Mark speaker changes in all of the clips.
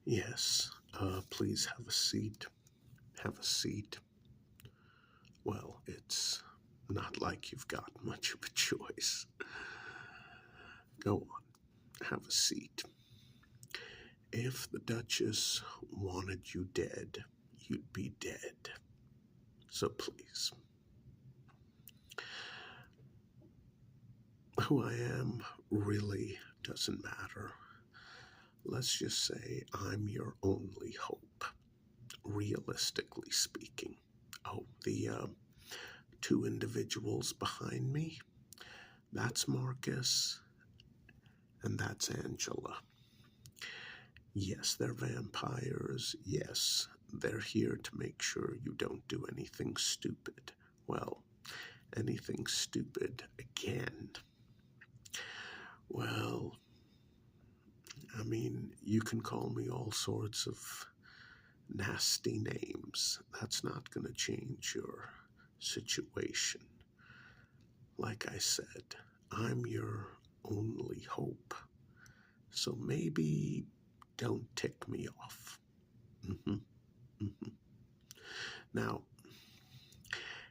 Speaker 1: Yes, please have a seat. Have a seat. Well, it's not like you've got much of a choice. Go on, have a seat. If the Duchess wanted you dead, you'd be dead. So please. Who I am really doesn't matter. Let's just say I'm your only hope, realistically speaking. Oh, the two individuals behind me, that's Marcus and that's Angela. Yes, they're vampires. Yes, they're here to make sure you don't do anything stupid. Well, anything stupid again. Well, I mean, you can call me all sorts of nasty names. That's not going to change your situation. Like I said, I'm your only hope. So maybe don't tick me off. hmm hmm Now,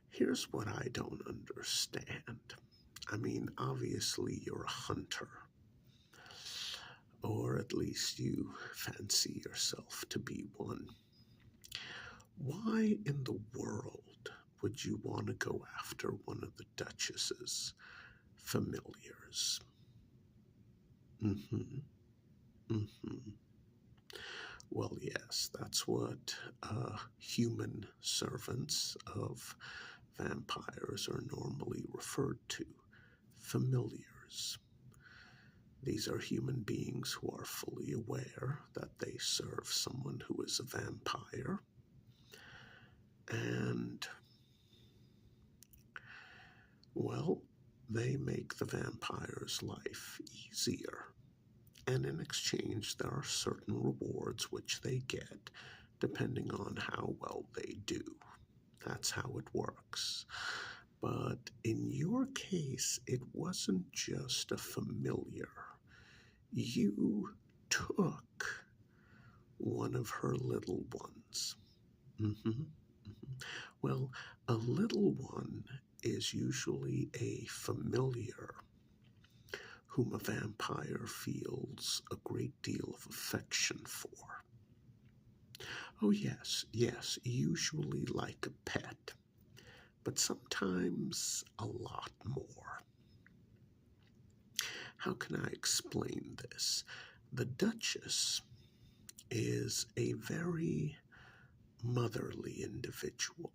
Speaker 1: here's what I don't understand. I mean, obviously, you're a hunter, or at least you fancy yourself to be one. Why in the world would you want to go after one of the Duchess's familiars? hmm hmm Well, yes, that's what human servants of vampires are normally referred to, familiars. These are human beings who are fully aware that they serve someone who is a vampire, and, well, they make the vampire's life easier. And in exchange, there are certain rewards which they get depending on how well they do. That's how it works. But in your case, it wasn't just a familiar. You took one of her little ones. hmm Well, a little one is usually a familiar whom a vampire feels a great deal of affection for. Oh, yes, yes, usually like a pet, but sometimes a lot more. How can I explain this? The Duchess is a very motherly individual.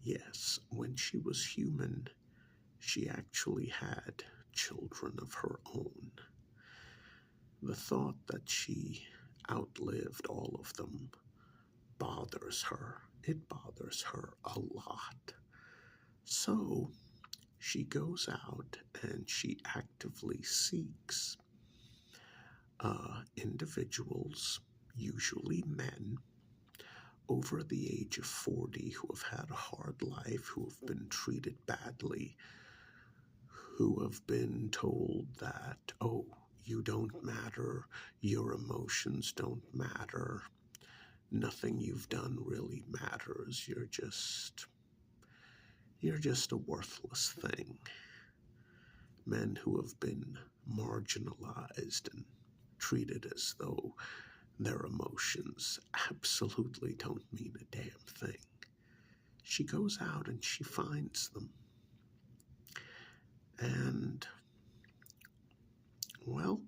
Speaker 1: Yes, when she was human, she actually had children of her own. The thought that she outlived all of them bothers her. It bothers her a lot. So she goes out and she actively seeks individuals, usually men, over the age of 40 who have had a hard life, who have been treated badly, who have been told that, oh, you don't matter, your emotions don't matter, nothing you've done really matters, you're just a worthless thing. Men who have been marginalized and treated as though their emotions absolutely don't mean a damn thing. She goes out and she finds them. And, well,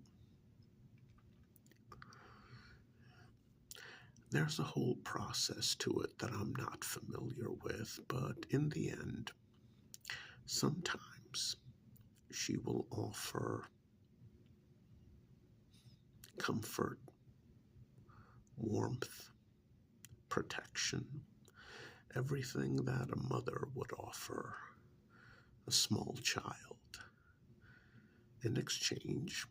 Speaker 1: there's a whole process to it that I'm not familiar with, but in the end, sometimes she will offer comfort, warmth, protection, everything that a mother would offer a small child. In exchange,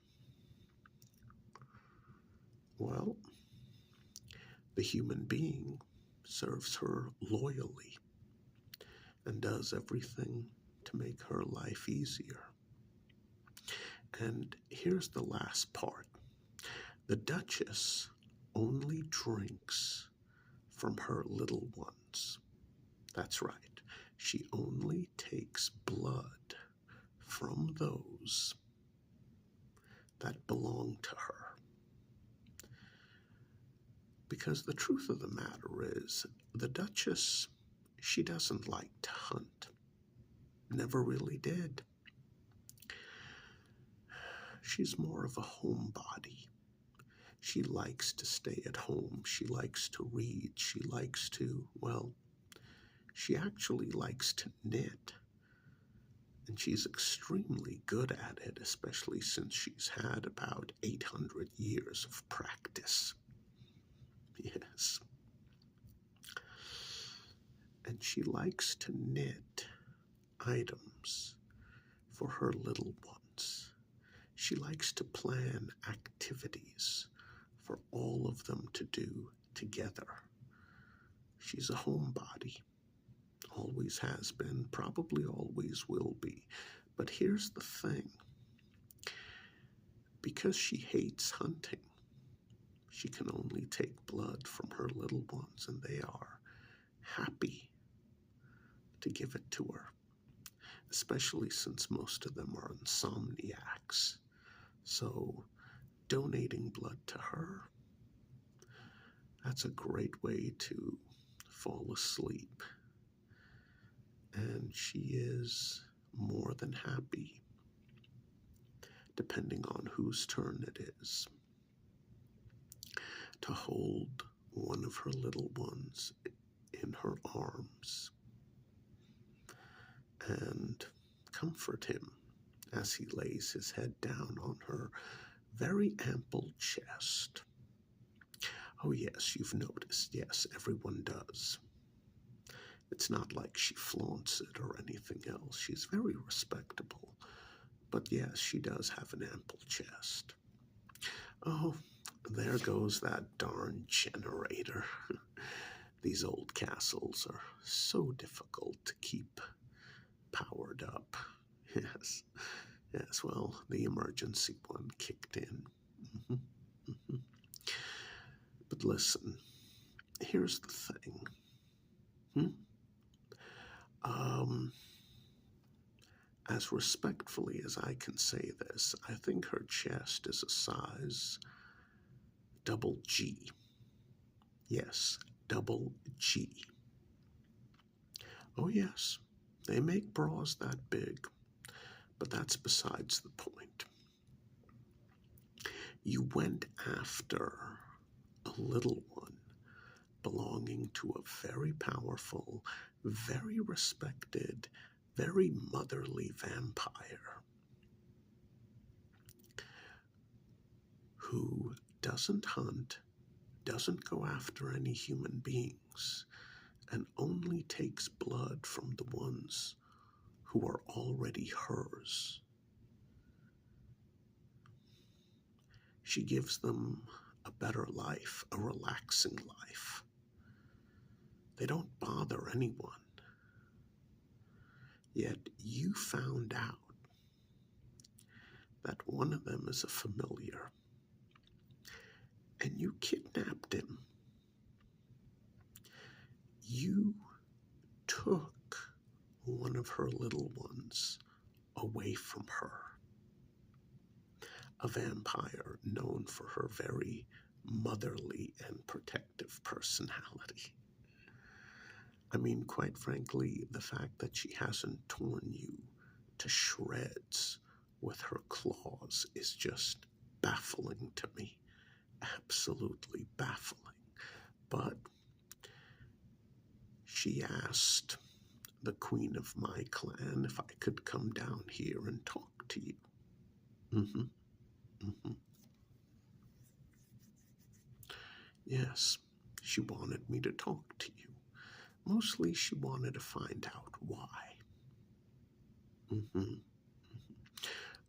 Speaker 1: well, the human being serves her loyally and does everything to make her life easier. And here's the last part. The Duchess only drinks from her little ones. That's right. She only takes blood from those that belong to her. Because the truth of the matter is, the Duchess, she doesn't like to hunt. Never really did. She's more of a homebody. She likes to stay at home. She likes to read. She likes to, well, she actually likes to knit. And she's extremely good at it, especially since she's had about 800 years of practice. Yes. And she likes to knit items for her little ones. She likes to plan activities for all of them to do together. She's a homebody. Always has been, probably always will be. But here's the thing. Because she hates hunting, she can only take blood from her little ones, and they are happy to give it to her, especially since most of them are insomniacs. So donating blood to her, that's a great way to fall asleep. And she is more than happy, depending on whose turn it is, to hold one of her little ones in her arms and comfort him as he lays his head down on her very ample chest. Oh yes, you've noticed. Yes, everyone does. It's not like she flaunts it or anything else. She's very respectable. But yes, she does have an ample chest. Oh, there goes that darn generator. These old castles are so difficult to keep powered up. Yes, yes, well, the emergency one kicked in. But listen, here's the thing. As respectfully as I can say this, I think her chest is a size double G. Yes, double G. Oh yes, they make bras that big, but that's besides the point. You went after a little one belonging to a very powerful, very respected, very motherly vampire who doesn't hunt, doesn't go after any human beings, and only takes blood from the ones who are already hers. She gives them a better life, a relaxing life. They don't bother anyone. Yet you found out that one of them is a familiar, and you kidnapped him. You took one of her little ones away from her. A vampire known for her very motherly and protective personality. I mean, quite frankly, the fact that she hasn't torn you to shreds with her claws is just baffling to me. Absolutely baffling. But she asked the queen of my clan if I could come down here and talk to you. Yes, she wanted me to talk to you. Mostly she wanted to find out why.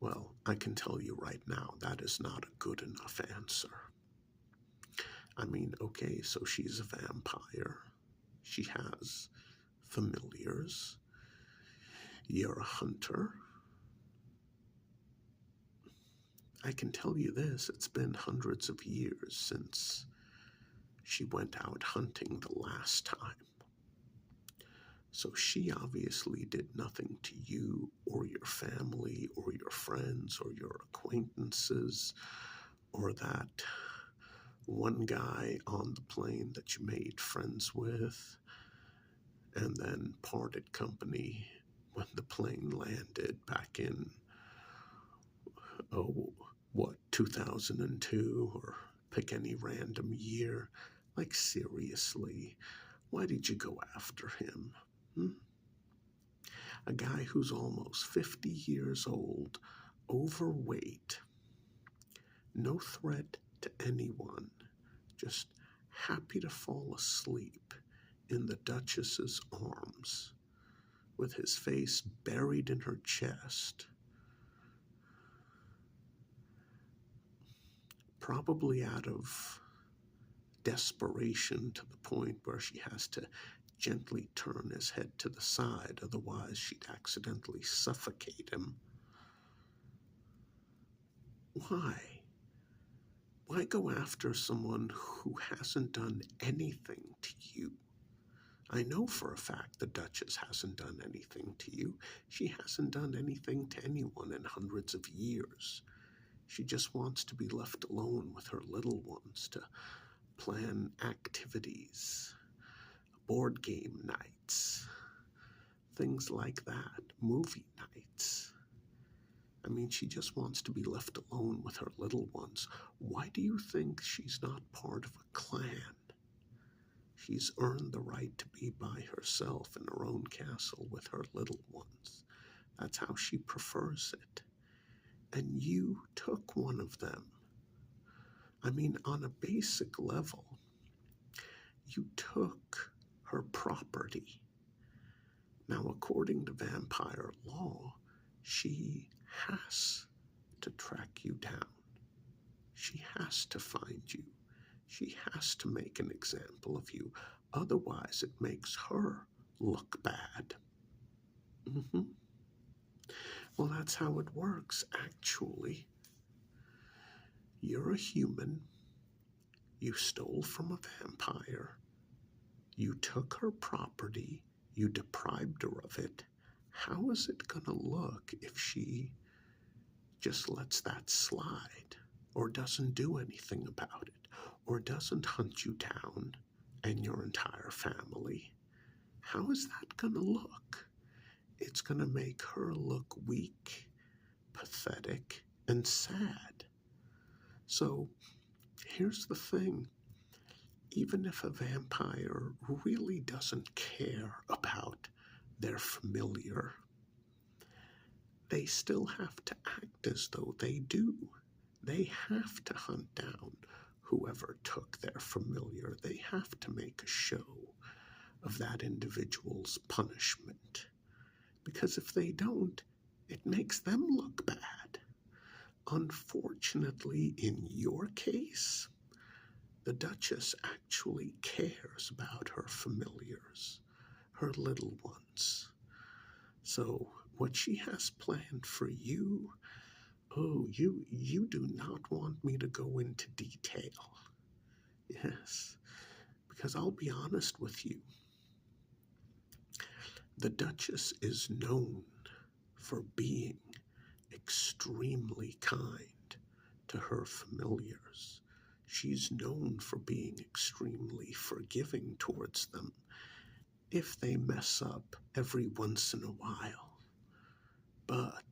Speaker 1: Well, I can tell you right now, that is not a good enough answer. I mean, okay, so she's a vampire. She has familiars. You're a hunter. I can tell you this, it's been hundreds of years since she went out hunting the last time. So she obviously did nothing to you or your family or your friends or your acquaintances or that one guy on the plane that you made friends with and then parted company when the plane landed back in, 2002, or pick any random year. Like, seriously, why did you go after him? A guy who's almost 50 years old, overweight, no threat to anyone, just happy to fall asleep in the Duchess's arms, with his face buried in her chest, probably out of desperation to the point where she has to gently turn his head to the side, otherwise she'd accidentally suffocate him. Why? Why go after someone who hasn't done anything to you? I know for a fact the Duchess hasn't done anything to you. She hasn't done anything to anyone in hundreds of years. She just wants to be left alone with her little ones to plan activities, board game nights, things like that, movie nights. I mean, she just wants to be left alone with her little ones. Why do you think she's not part of a clan? She's earned the right to be by herself in her own castle with her little ones. That's how she prefers it. And you took one of them. I mean, on a basic level, you took her property. Now, according to vampire law, she has to track you down. She has to find you. She has to make an example of you. Otherwise, it makes her look bad. Well, that's how it works, actually. You're a human. You stole from a vampire. You took her property. You deprived her of it. How is it going to look if she just lets that slide, or doesn't do anything about it, or doesn't hunt you down and your entire family? How is that going to look? It's going to make her look weak, pathetic, and sad. So here's the thing. Even if a vampire really doesn't care about their familiar, they still have to act as though they do. They have to hunt down whoever took their familiar. They have to make a show of that individual's punishment. Because if they don't, it makes them look bad. Unfortunately, in your case, the Duchess actually cares about her familiars, her little ones. So what she has planned for you, you do not want me to go into detail. Yes, because I'll be honest with you. The Duchess is known for being extremely kind to her familiars. She's known for being extremely forgiving towards them if they mess up every once in a while. But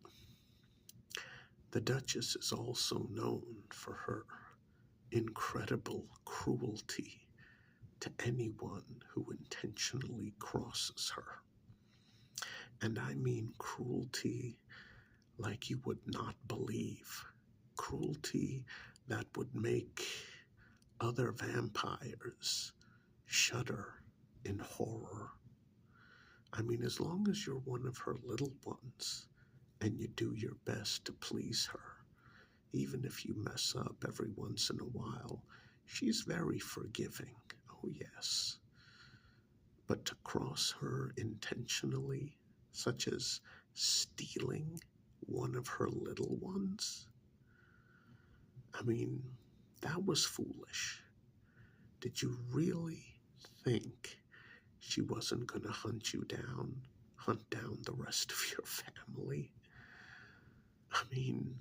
Speaker 1: the Duchess is also known for her incredible cruelty to anyone who intentionally crosses her. And I mean cruelty like you would not believe. Cruelty that would make other vampires shudder in horror. I mean, as long as you're one of her little ones and you do your best to please her, even if you mess up every once in a while, she's very forgiving. Oh, yes. But to cross her intentionally, such as stealing one of her little ones, I mean, that was foolish. Did you really think she wasn't going to hunt you down, hunt down the rest of your family? I mean,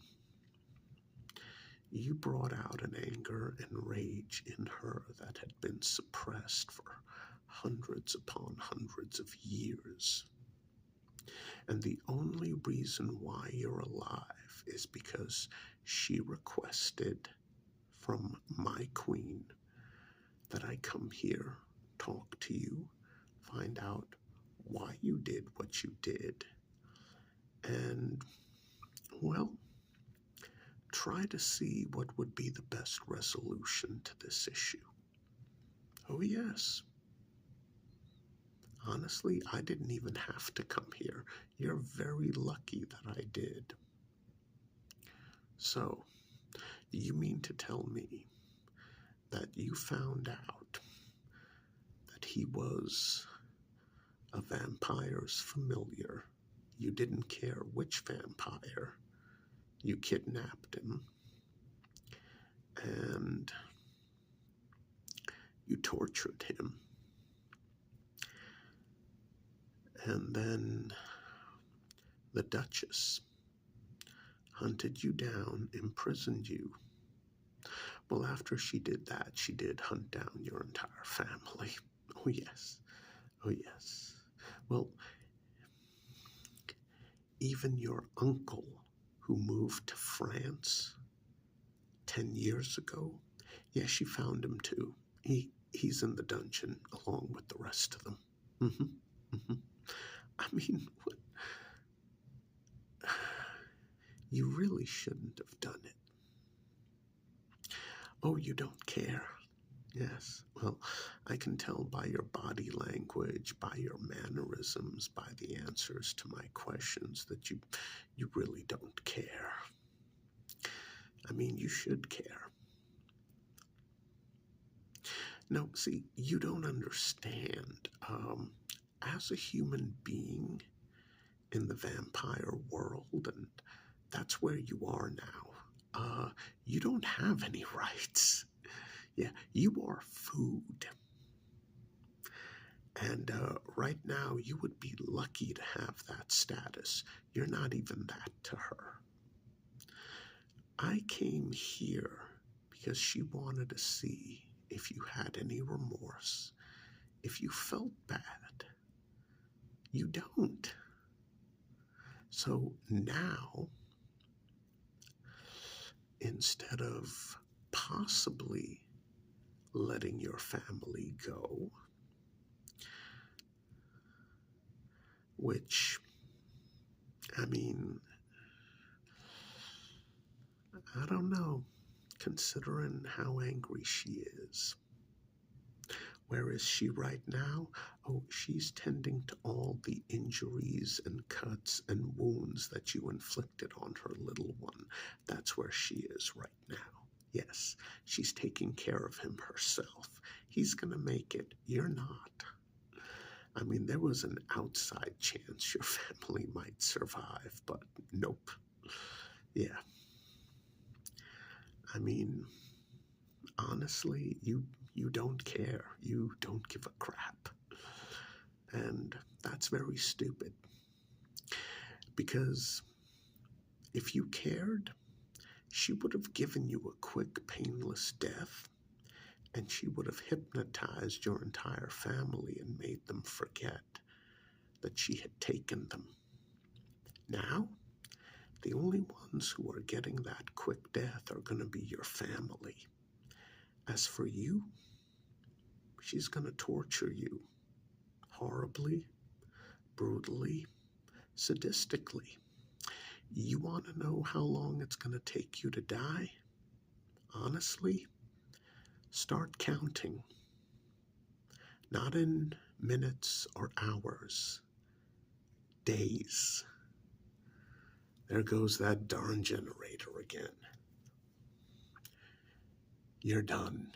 Speaker 1: you brought out an anger and rage in her that had been suppressed for hundreds upon hundreds of years. And the only reason why you're alive is because she requested from my queen that I come here, talk to you, find out why you did what you did, and, well, try to see what would be the best resolution to this issue. Oh, yes. Honestly, I didn't even have to come here. You're very lucky that I did. So, you mean to tell me that you found out that he was a vampire's familiar? You didn't care which vampire. You kidnapped him, and you tortured him. And then the Duchess hunted you down, imprisoned you. Well, after she did that, she did hunt down your entire family. Oh, yes. Oh, yes. Well, even your uncle, who moved to France 10 years ago, yeah, she found him too. He's in the dungeon along with the rest of them. I mean, what? You really shouldn't have done it. Oh, you don't care. Yes, well, I can tell by your body language, by your mannerisms, by the answers to my questions that you really don't care. I mean, you should care. No, see, you don't understand. As a human being in the vampire world, and that's where you are now, you don't have any rights. Yeah, you are food. And right now, you would be lucky to have that status. You're not even that to her. I came here because she wanted to see if you had any remorse, if you felt bad. You don't. So now, instead of possibly letting your family go, which, I mean, I don't know, considering how angry she is. Where is she right now? Oh, she's tending to all the injuries and cuts and wounds that you inflicted on her little one. That's where she is right now. Yes, she's taking care of him herself. He's gonna make it. You're not. I mean, there was an outside chance your family might survive, but nope. Yeah. I mean, honestly, you don't care. You don't give a crap. And that's very stupid. Because if you cared, she would have given you a quick, painless death, and she would have hypnotized your entire family and made them forget that she had taken them. Now, the only ones who are getting that quick death are going to be your family. As for you, she's going to torture you horribly, brutally, sadistically. You want to know how long it's going to take you to die? Honestly, start counting. Not in minutes or hours, days. There goes that darn generator again. You're done.